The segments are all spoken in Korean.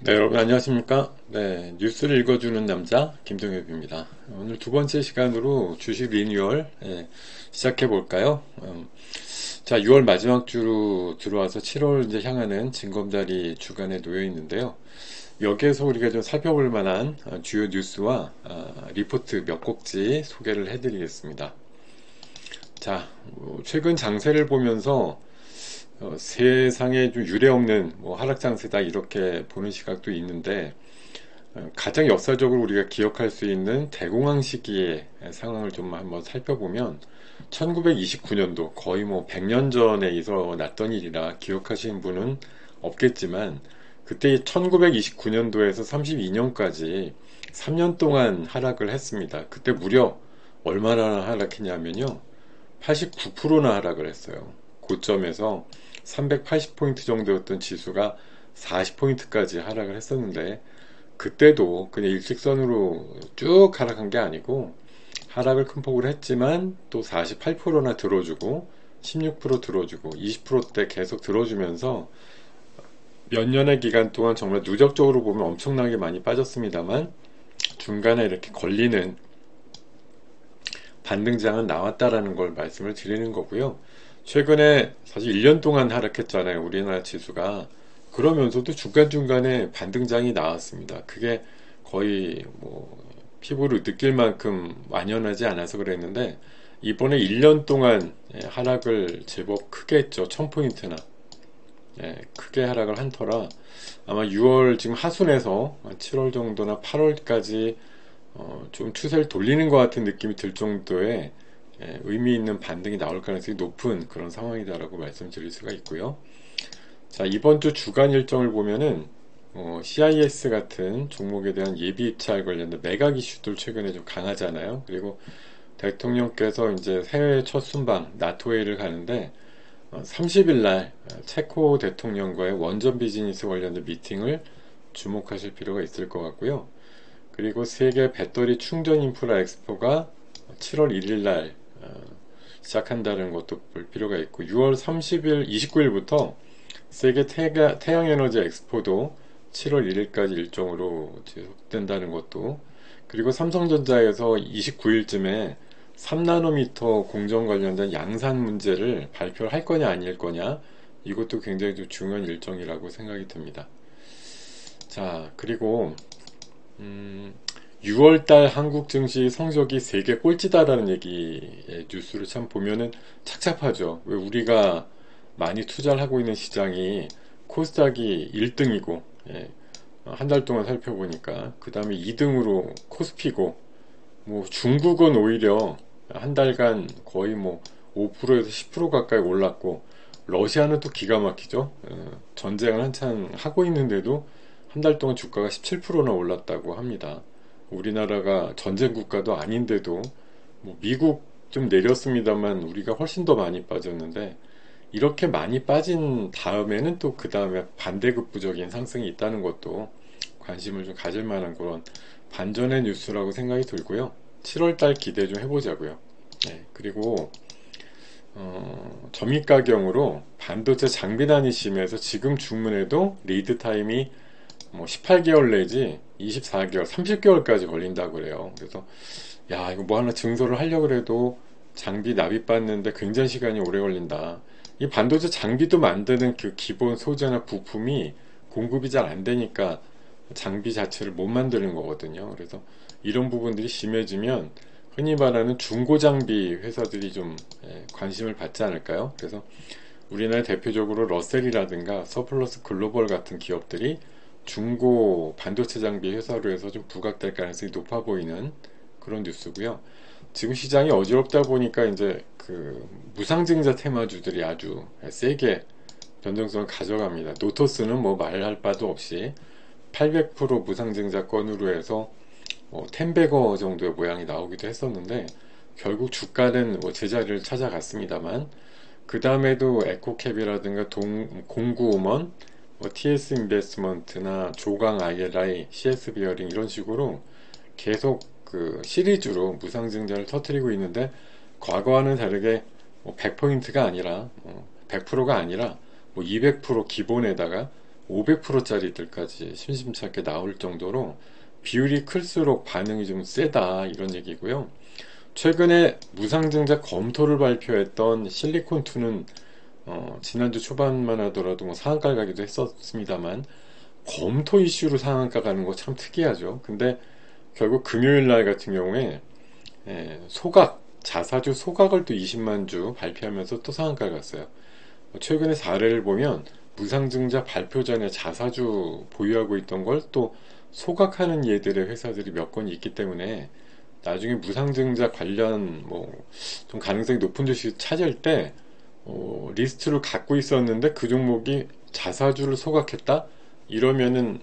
네, 여러분 안녕하십니까? 네, 뉴스를 읽어주는 남자 김동엽입니다. 오늘 두 번째 시간으로 주식 리뉴얼 시작해 볼까요? 자, 6월 마지막 주로 들어와서 7월 이제 향하는 징검다리 주간에 놓여 있는데요. 여기에서 우리가 좀 살펴볼 만한 주요 뉴스와 리포트 몇 곡지 소개를 해드리겠습니다. 자, 최근 장세를 보면서 세상에 좀 유례없는 하락 장세다 이렇게 보는 시각도 있는데 가장 역사적으로 우리가 기억할 수 있는 대공황 시기의 상황을 좀 한번 살펴보면 1929년도 거의 100년 전에 일어났던 일이라 기억하시는 분은 없겠지만 그때 1929년도에서 32년까지 3년 동안 하락을 했습니다. 그때 무려 얼마나 하락했냐면요. 89%나 하락을 했어요. 고점에서 380포인트 정도였던 지수가 40포인트까지 하락을 했었는데 그때도 그냥 일직선으로 쭉 하락한 게 아니고 하락을 큰 폭으로 했지만 또 48%나 들어주고 16% 들어주고 20%대 계속 들어주면서 몇 년의 기간 동안 정말 누적적으로 보면 엄청나게 많이 빠졌습니다만 중간에 이렇게 걸리는 반등장은 나왔다라는 걸 말씀을 드리는 거고요. 최근에 사실 1년 동안 하락했잖아요. 우리나라 지수가. 그러면서도 중간중간에 반등장이 나왔습니다. 그게 거의 피부로 느낄 만큼 완연하지 않아서 그랬는데 이번에 1년 동안 하락을 제법 크게 했죠. 1000포인트나. 크게 하락을 한 터라 아마 6월 지금 하순에서 7월 정도나 8월까지 좀 추세를 돌리는 것 같은 느낌이 들 정도의 의미 있는 반등이 나올 가능성이 높은 그런 상황이다라고 말씀드릴 수가 있고요. 자, 이번 주 주간 일정을 보면은 CIS 같은 종목에 대한 예비 입찰 관련된 매각 이슈들 최근에 좀 강하잖아요. 그리고 대통령께서 이제 새해 첫 순방 나토웨이를 가는데 30일 날 체코 대통령과의 원전 비즈니스 관련된 미팅을 주목하실 필요가 있을 것 같고요. 그리고 세계 배터리 충전 인프라 엑스포가 7월 1일 날 시작한다는 것도 볼 필요가 있고 6월 30일, 29일부터 세계 태양 에너지 엑스포도 7월 1일까지 일정으로 지속된다는 것도 그리고 삼성전자에서 29일쯤에 3나노미터 공정 관련된 양산 문제를 발표를 할 거냐 아닐 거냐 이것도 굉장히 좀 중요한 일정이라고 생각이 듭니다. 자, 그리고 6월달 한국 증시 성적이 세계 꼴찌다라는 얘기 뉴스를 참 보면은 착잡하죠. 왜 우리가 많이 투자를 하고 있는 시장이 코스닥이 1등이고 한 달 동안 살펴보니까 그 다음에 2등으로 코스피고 중국은 오히려 한 달간 거의 5%에서 10% 가까이 올랐고 러시아는 또 기가 막히죠. 전쟁을 한창 하고 있는데도 한 달 동안 주가가 17%나 올랐다고 합니다. 우리나라가 전쟁 국가도 아닌데도 미국 좀 내렸습니다만 우리가 훨씬 더 많이 빠졌는데 이렇게 많이 빠진 다음에는 또 그 다음에 반대급부적인 상승이 있다는 것도 관심을 좀 가질 만한 그런 반전의 뉴스라고 생각이 들고요. 7월달 기대 좀 해보자고요. 그리고 점입가경으로 반도체 장비난이 심해서 지금 주문해도 리드 타임이 18개월 내지 24개월, 30개월까지 걸린다고 그래요. 그래서 야 이거 하나 증설을 하려고 해도 장비 납입받는데 굉장히 시간이 오래 걸린다. 이 반도체 장비도 만드는 그 기본 소재나 부품이 공급이 잘 안 되니까 장비 자체를 못 만드는 거거든요. 그래서 이런 부분들이 심해지면 흔히 말하는 중고 장비 회사들이 좀 관심을 받지 않을까요? 그래서 우리나라 대표적으로 러셀이라든가 서플러스 글로벌 같은 기업들이 중고 반도체 장비 회사로 해서 좀 부각될 가능성이 높아 보이는 그런 뉴스고요. 지금 시장이 어지럽다 보니까 이제 그 무상증자 테마주들이 아주 세게 변동성을 가져갑니다. 노토스는 말할 바도 없이 800% 무상증자권으로 해서 텐베거 정도의 모양이 나오기도 했었는데 결국 주가는 제자리를 찾아갔습니다만 그 다음에도 에코캡이라든가 공구음원 TS 인베스트먼트나 조강 ILI, CS 비어링 이런 식으로 계속 그 시리즈로 무상증자를 터뜨리고 있는데 과거와는 다르게 100포인트가 아니라 100%가 아니라 200% 기본에다가 500%짜리들까지 심심찮게 나올 정도로 비율이 클수록 반응이 좀 세다 이런 얘기고요. 최근에 무상증자 검토를 발표했던 실리콘2는 지난주 초반만 하더라도 뭐 상한가를 가기도 했었습니다만 검토 이슈로 상한가 가는 거 참 특이하죠. 근데 결국 금요일 날 같은 경우에 소각, 자사주 소각을 또 20만 주 발표하면서 또 상한가를 갔어요. 최근에 사례를 보면 무상증자 발표 전에 자사주 보유하고 있던 걸 또 소각하는 예들의 회사들이 몇 건 있기 때문에 나중에 무상증자 관련 뭐 좀 가능성이 높은 주식 찾을 때 리스트를 갖고 있었는데 그 종목이 자사주를 소각했다? 이러면은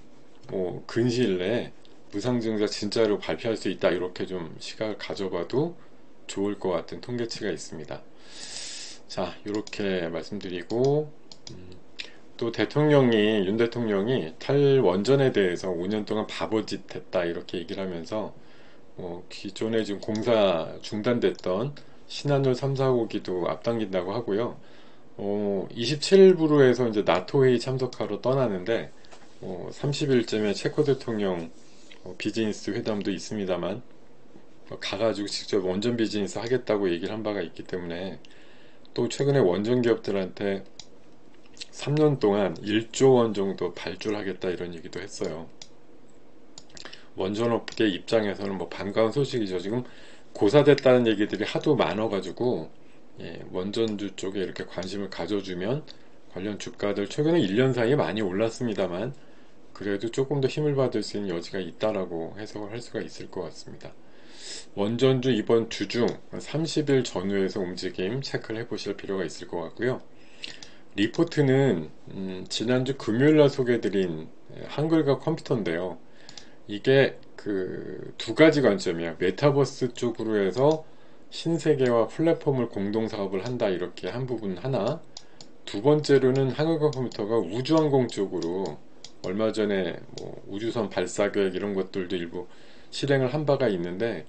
뭐 근시일 내에 무상증자 진짜로 발표할 수 있다 이렇게 좀 시각을 가져봐도 좋을 것 같은 통계치가 있습니다. 자, 이렇게 말씀드리고 또 윤 대통령이 탈원전에 대해서 5년 동안 바보짓 했다 이렇게 얘기를 하면서 기존에 지금 공사 중단됐던 신한울 3, 4호기도 앞당긴다고 하고요. 27일부로 해서 이제 나토 회의 참석하러 떠나는데 30일쯤에 체코 대통령 비즈니스 회담도 있습니다만 가가지고 직접 원전 비즈니스 하겠다고 얘기를 한 바가 있기 때문에 또 최근에 원전 기업들한테 3년 동안 1조 원 정도 발주하겠다 이런 얘기도 했어요. 원전업계 입장에서는 뭐 반가운 소식이죠. 지금 고사됐다는 얘기들이 하도 많아가지고 원전주 쪽에 이렇게 관심을 가져주면 관련 주가들 최근에 1년 사이에 많이 올랐습니다만 그래도 조금 더 힘을 받을 수 있는 여지가 있다라고 해석을 할 수가 있을 것 같습니다. 원전주 이번 주 중 30일 전후에서 움직임 체크를 해보실 필요가 있을 것 같고요. 리포트는 지난주 금요일날 소개해드린 한글과 컴퓨터인데요. 이게 그 두 가지 관점이야. 메타버스 쪽으로 해서 신세계와 플랫폼을 공동 사업을 한다 이렇게 한 부분 하나. 두 번째로는 한글과 컴퓨터가 우주항공 쪽으로 얼마 전에 뭐 우주선 발사 계획 이런 것들도 일부 실행을 한 바가 있는데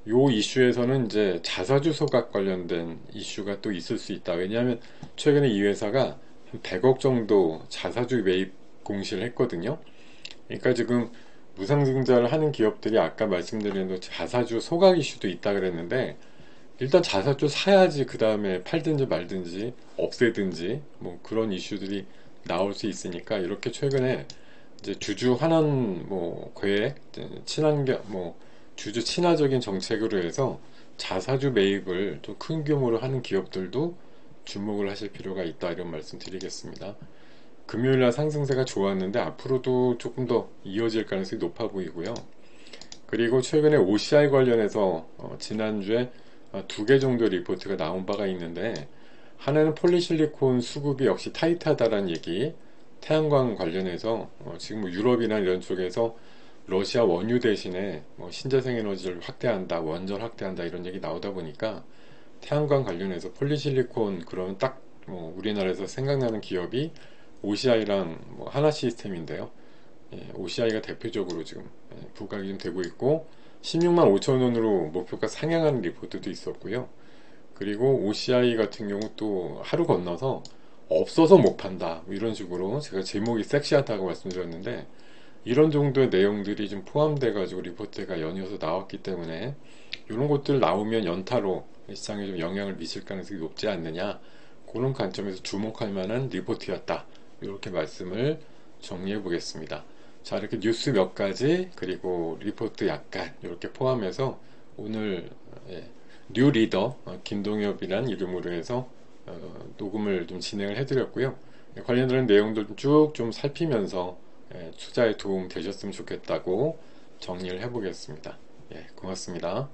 요 이슈에서는 이제 자사주 소각 관련된 이슈가 또 있을 수 있다. 왜냐하면 최근에 이 회사가 한 100억 정도 자사주 매입 공시를 했거든요. 그러니까 지금 무상증자를 하는 기업들이 아까 말씀드린 대로 자사주 소각 이슈도 있다 그랬는데 일단 자사주 사야지 그 다음에 팔든지 말든지 없애든지 뭐 그런 이슈들이 나올 수 있으니까 이렇게 최근에 이제 주주 환원 뭐 계획 친환경 뭐 주주 친화적인 정책으로 해서 자사주 매입을 좀 큰 규모로 하는 기업들도 주목을 하실 필요가 있다 이런 말씀 드리겠습니다. 금요일날 상승세가 좋았는데 앞으로도 조금 더 이어질 가능성이 높아 보이고요. 그리고 최근에 OCI 관련해서 지난주에 두 개 정도 리포트가 나온 바가 있는데 하나는 폴리실리콘 수급이 역시 타이트하다라는 얘기, 태양광 관련해서 지금 뭐 유럽이나 이런 쪽에서 러시아 원유 대신에 뭐 신재생 에너지를 확대한다, 원전 확대한다 이런 얘기 나오다 보니까 태양광 관련해서 폴리실리콘 그러면 딱 뭐 우리나라에서 생각나는 기업이 OCI랑 뭐 하나 시스템인데요. OCI가 대표적으로 지금 부각이 좀 되고 있고 16만 5천 원으로 목표가 상향하는 리포트도 있었고요. 그리고 OCI 같은 경우 또 하루 건너서 없어서 못 판다 뭐 이런 식으로 제가 제목이 섹시하다고 말씀드렸는데 이런 정도의 내용들이 좀 포함돼 가지고 리포트가 연이어서 나왔기 때문에 이런 것들 나오면 연타로 시장에 좀 영향을 미칠 가능성이 높지 않느냐 그런 관점에서 주목할 만한 리포트였다 이렇게 말씀을 정리해 보겠습니다. 자, 이렇게 뉴스 몇 가지 그리고 리포트 약간 이렇게 포함해서 오늘 뉴 리더 김동엽이란 이름으로 해서 녹음을 좀 진행을 해드렸고요. 관련된 내용들 쭉 좀 살피면서 투자에 도움 되셨으면 좋겠다고 정리를 해보겠습니다. 고맙습니다.